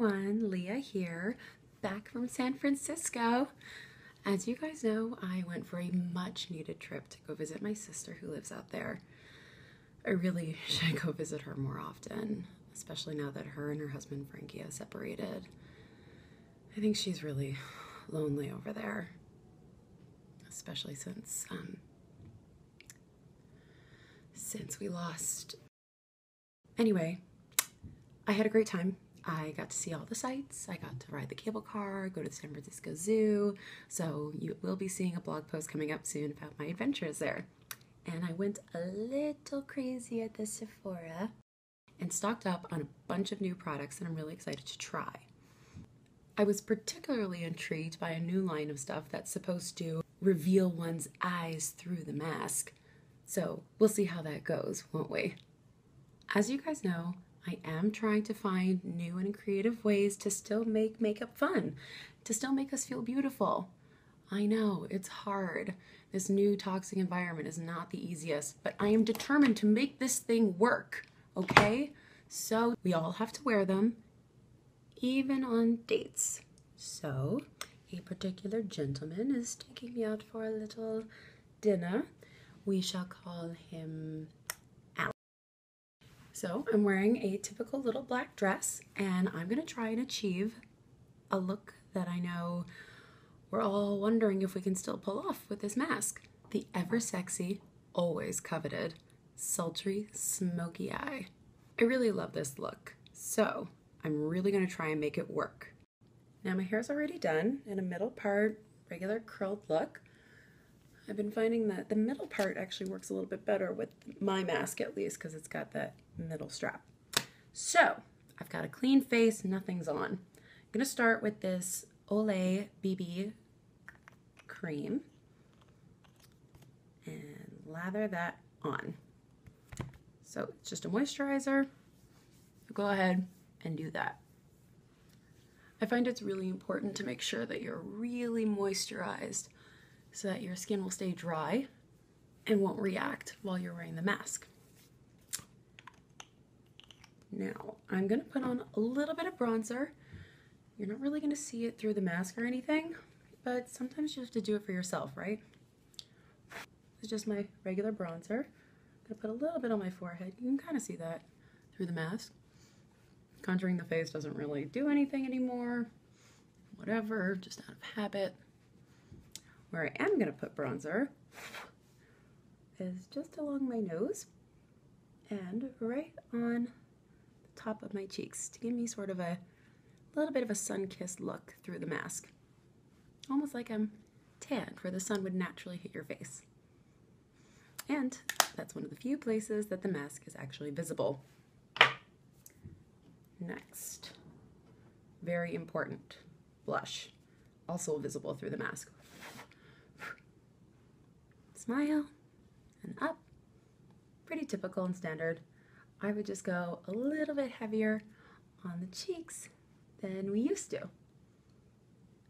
everyone, Leah here, back from San Francisco. As you guys know, I went for a much needed trip to go visit my sister who lives out there. I really should go visit her more often, especially now that her and her husband Frankie have separated. I think she's really lonely over there, especially since we lost. Anyway, I had a great time. I got to see all the sights. I got to ride the cable car, go to the San Francisco Zoo. So you will be seeing a blog post coming up soon about my adventures there. And I went a little crazy at the Sephora and stocked up on a bunch of new products that I'm really excited to try. I was particularly intrigued by a new line of stuff that's supposed to reveal one's eyes through the mask. So we'll see how that goes, won't we? As you guys know, I am trying to find new and creative ways to still make makeup fun, to still make us feel beautiful. I know, it's hard. This new toxic environment is not the easiest, but I am determined to make this thing work, okay? So we all have to wear them, even on dates. So a particular gentleman is taking me out for a little dinner. We shall call him Alex. So I'm wearing a typical little black dress, and I'm gonna try and achieve a look that I know we're all wondering if we can still pull off with this mask. The ever sexy, always coveted, sultry, smoky eye. I really love this look, so I'm really gonna try and make it work. Now my hair's already done in a middle part, regular curled look. I've been finding that the middle part actually works a little bit better with my mask, at least, because it's got that middle strap. So I've got a clean face, nothing's on. I'm gonna start with this Olay BB cream and lather that on. So it's just a moisturizer. Go ahead and do that. I find it's really important to make sure that you're really moisturized so that your skin will stay dry and won't react while you're wearing the mask. Now, I'm gonna put on a little bit of bronzer. You're not really gonna see it through the mask or anything, but sometimes you have to do it for yourself, right? It's just my regular bronzer. I'm gonna put a little bit on my forehead. You can kind of see that through the mask. Contouring the face doesn't really do anything anymore. Whatever, just out of habit. Where I am gonna put bronzer is just along my nose and right on the top of my cheeks to give me sort of a little bit of a sun-kissed look through the mask. Almost like I'm tanned, where the sun would naturally hit your face. And that's one of the few places that the mask is actually visible. Next, very important, blush, also visible through the mask. Smile and up. Pretty typical and standard. I would just go a little bit heavier on the cheeks than we used to.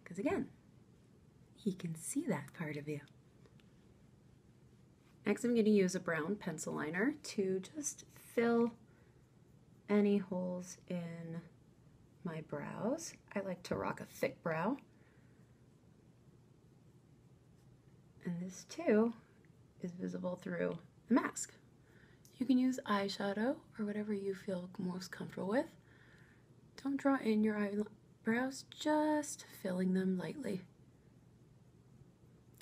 Because again, he can see that part of you. Next, I'm going to use a brown pencil liner to just fill any holes in my brows. I like to rock a thick brow. And this too is visible through the mask. You can use eyeshadow or whatever you feel most comfortable with. Don't draw in your eyebrows, just filling them lightly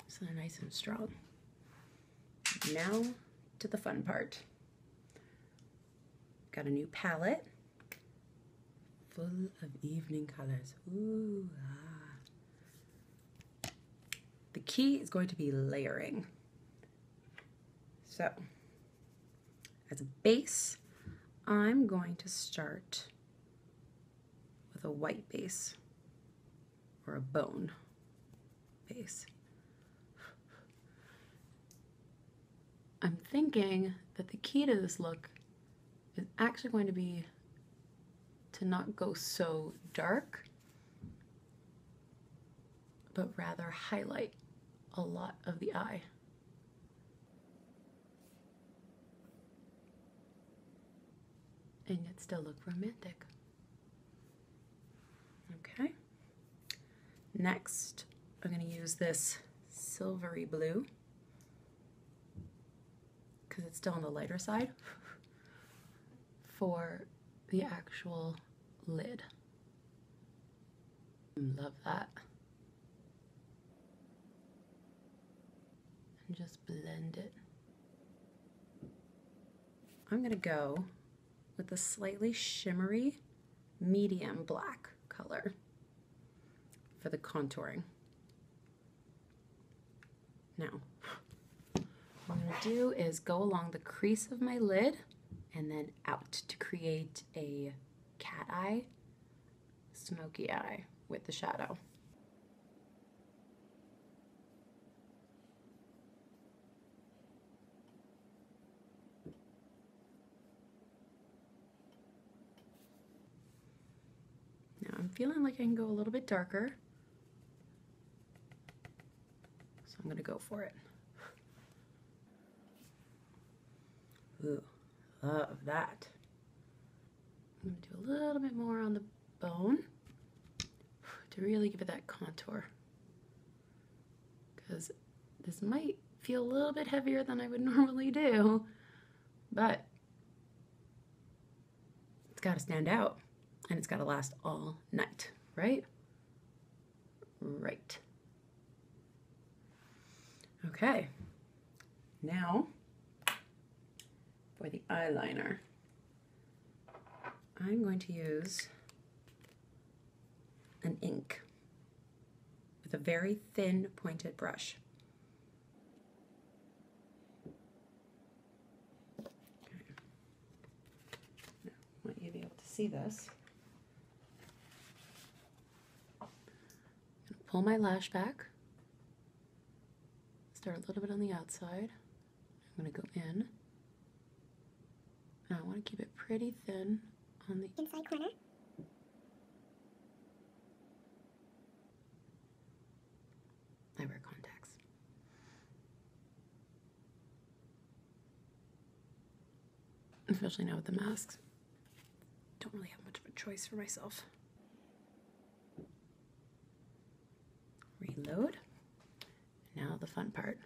so they're nice and strong. Now to the fun part. Got a new palette full of evening colors. Ooh, ah. The key is going to be layering. So, as a base, I'm going to start with a white base or a bone base. I'm thinking that the key to this look is actually going to be to not go so dark, but rather highlight a lot of the eye. And yet still look romantic. Next, I'm going to use this silvery blue because it's still on the lighter side for the actual lid. Love that. And just blend it. I'm going to go with a slightly shimmery medium black color for the contouring. Now, what I'm going to do is go along the crease of my lid and then out to create a cat eye, smoky eye with the shadow. Now I'm feeling like I can go a little bit darker, so I'm going to go for it. Ooh, love that. I'm going to do a little bit more on the bone to really give it that contour, because this might feel a little bit heavier than I would normally do, but it's got to stand out and it's got to last all night, right? Right. Okay, now for the eyeliner, I'm going to use an ink with a very thin pointed brush. Okay. Now, I want you to be able to see this. I'm going to pull my lash back, start a little bit on the outside. I'm going to go in. Now I want to keep it pretty thin on the inside corner. I wear contacts. Especially now with the masks. Don't really have much of a choice for myself. Reload. Now the fun part.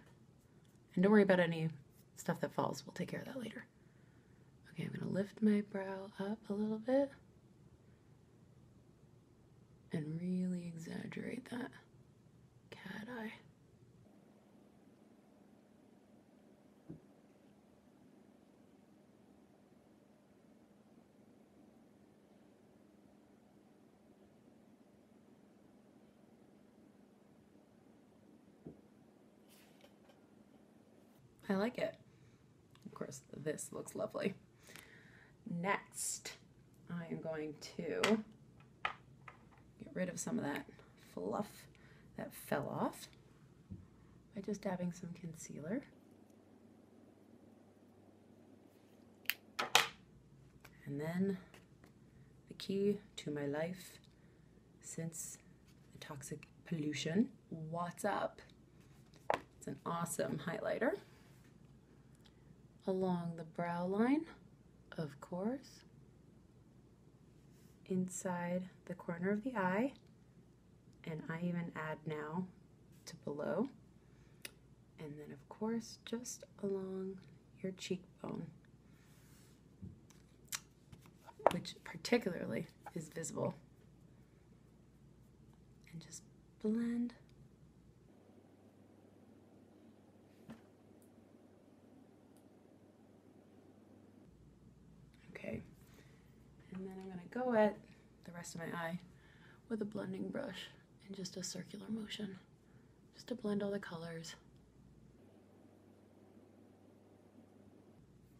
And don't worry about any stuff that falls. We'll take care of that later. Okay, I'm going to lift my brow up a little bit and really exaggerate that cat eye. I like it. Of course, this looks lovely. Next, I am going to get rid of some of that fluff that fell off by just dabbing some concealer. And then the key to my life since the toxic pollution, what's up? It's an awesome highlighter along the brow line, of course, inside the corner of the eye, and I even add now to below, and then of course just along your cheekbone, which particularly is visible, and just blend. Okay, and then I'm going to go at the rest of my eye with a blending brush in just a circular motion, just to blend all the colors.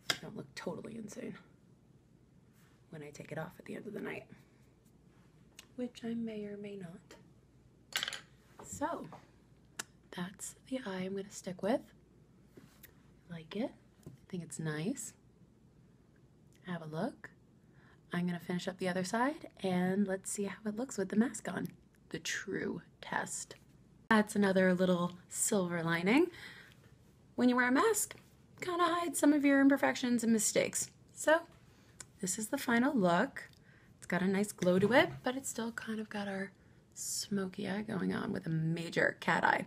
So I don't look totally insane when I take it off at the end of the night, which I may or may not. So that's the eye I'm going to stick with. Like it. I think it's nice. Have a look. I'm going to finish up the other side and let's see how it looks with the mask on. The true test. That's another little silver lining. When you wear a mask, kind of hides some of your imperfections and mistakes. So this is the final look. It's got a nice glow to it, but it's still kind of got our smoky eye going on with a major cat eye.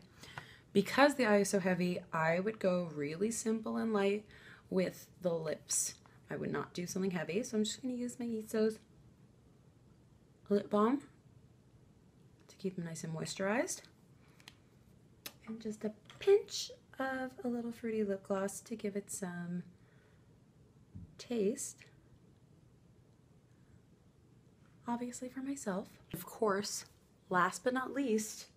Because the eye is so heavy, I would go really simple and light with the lips. I would not do something heavy, so I'm just going to use my Iso's lip balm to keep them nice and moisturized. And just a pinch of a little fruity lip gloss to give it some taste. Obviously for myself. Of course, last but not least,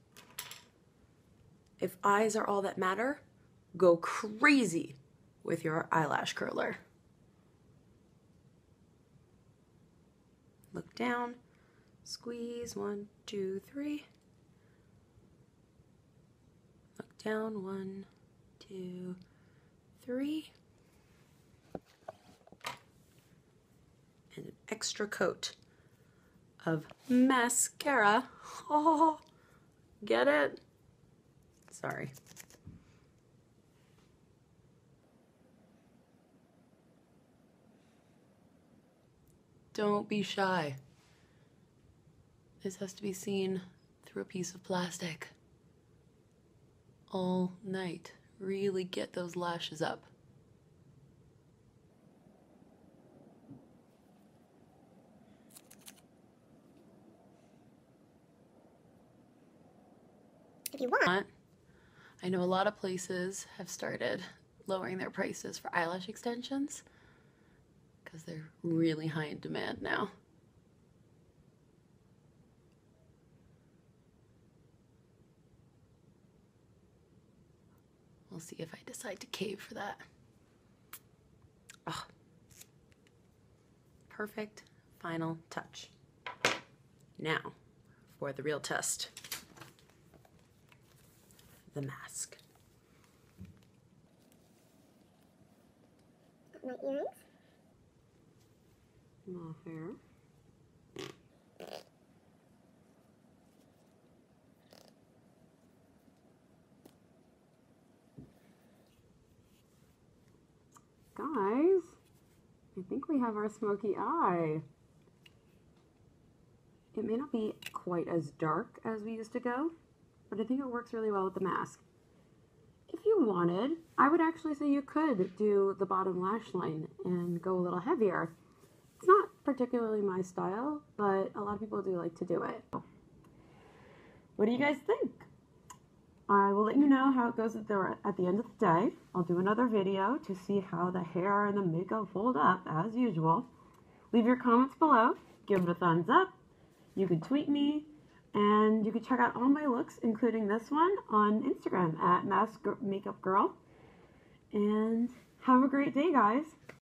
if eyes are all that matter, go crazy with your eyelash curler. Look down, squeeze, 1, 2, 3. Look down, 1, 2, 3. And an extra coat of mascara. Oh, get it? Sorry. Don't be shy. This has to be seen through a piece of plastic. All night. Really get those lashes up. If you want. I know a lot of places have started lowering their prices for eyelash extensions because they're really high in demand now. We'll see if I decide to cave for that. Oh, perfect final touch. Now, for the real test. The mask. My earrings. My hair. Guys, I think we have our smoky eye. It may not be quite as dark as we used to go, but I think it works really well with the mask. If you wanted, I would actually say you could do the bottom lash line and go a little heavier. It's not particularly my style, but a lot of people do like to do it. What do you guys think? I will let you know how it goes at the end of the day. I'll do another video to see how the hair and the makeup hold up as usual. Leave your comments below, give it a thumbs up. You can tweet me, and you can check out all my looks, including this one, on Instagram at Mask Makeup Girl. And have a great day, guys.